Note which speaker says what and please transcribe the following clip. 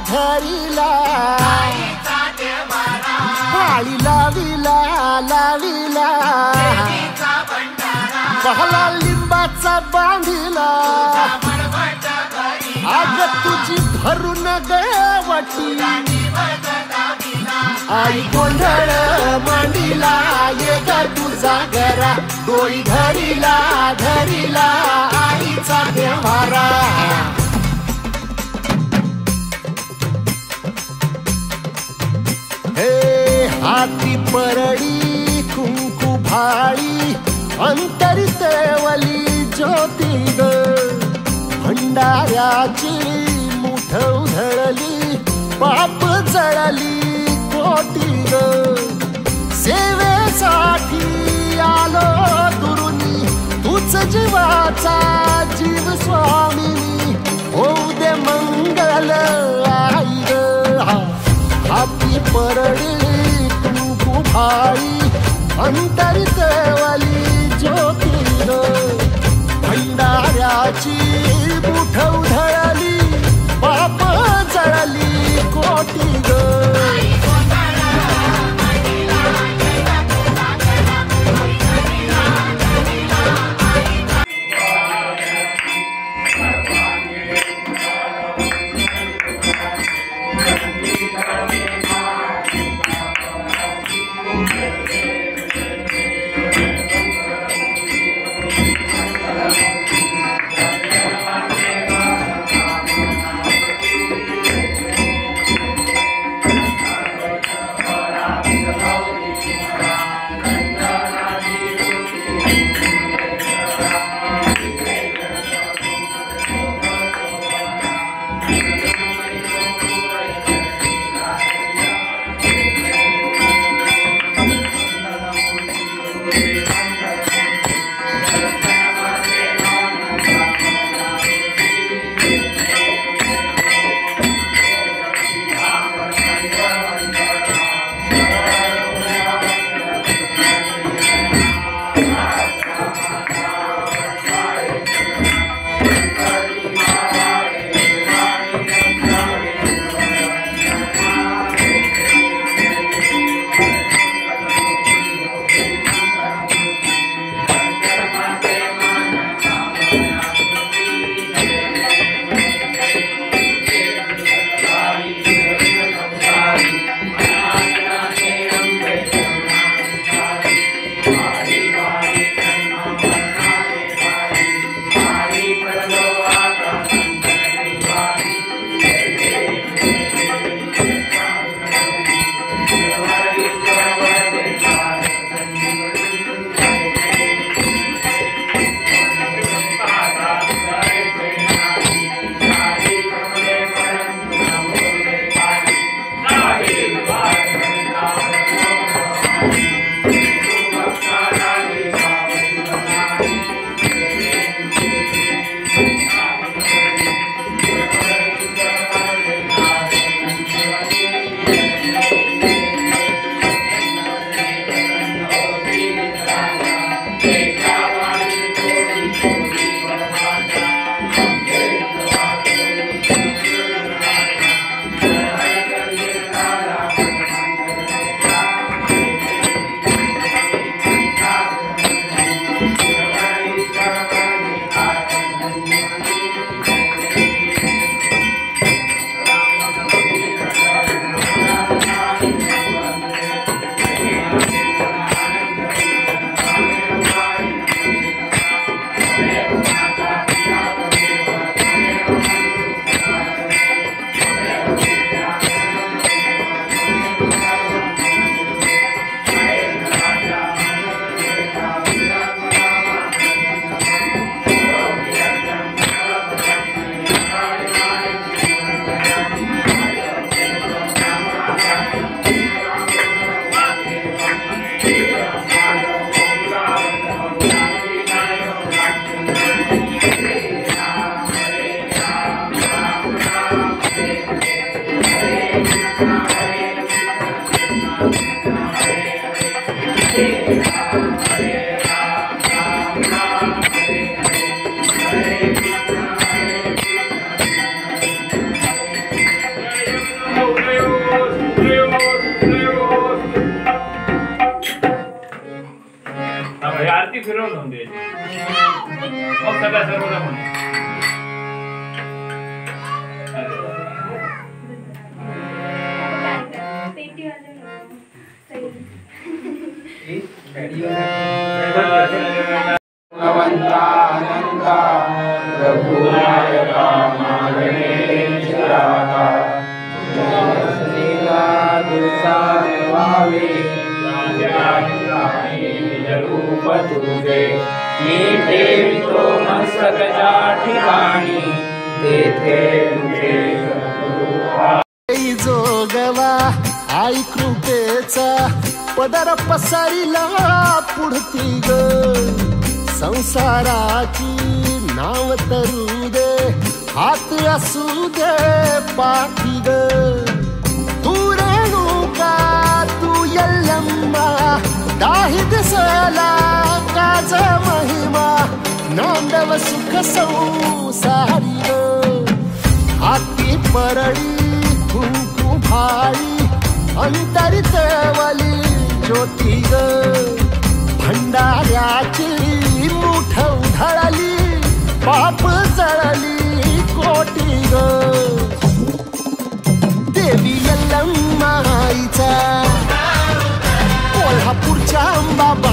Speaker 1: धरिला काळी लाविला लाविला पहला लिंबाचा बांधिला आग तुझी भरून गवटी आई गोंधळ मांडीला ये ग तुझा घरा डोई धरिला धरिला आईचा देवारा हे हाती परडी कुंकू भाळी अंतरितेवली ज्योती ग भंडाऱ्याची मुठ उधळली पाप जळली कोटी ग सेवेसाठी आलो दुरुनी तूच जीवाचा जीव स्वामिनी होऊ दे मंगल आई ग हाती परडी कुंकू भाळी अंतरितेवली ज्योती ग भंडाऱ्याची मुठ उधळली पाप जळली कोटी ग
Speaker 2: फिरवून जाऊन द्यायची मग सगळ्या सर्वला म्हणून
Speaker 1: जोगवा आई कृपेचा पदर पसरिला पुढती ग संसाराची नाव तरू दे हात असू दे पाठी ग तू रेणुका तू यल्लम्मा दाही दिसला काज महिमा नांदव सुख संसारी ग हाती परळी कुंकू भाई अंतरितवली ज्योती ग भंडाऱ्याची मुठ उधळली पाप जळली कोटी ग देवी यल्लम्मा आईचा कोल्हापूरच्या अंबाबाई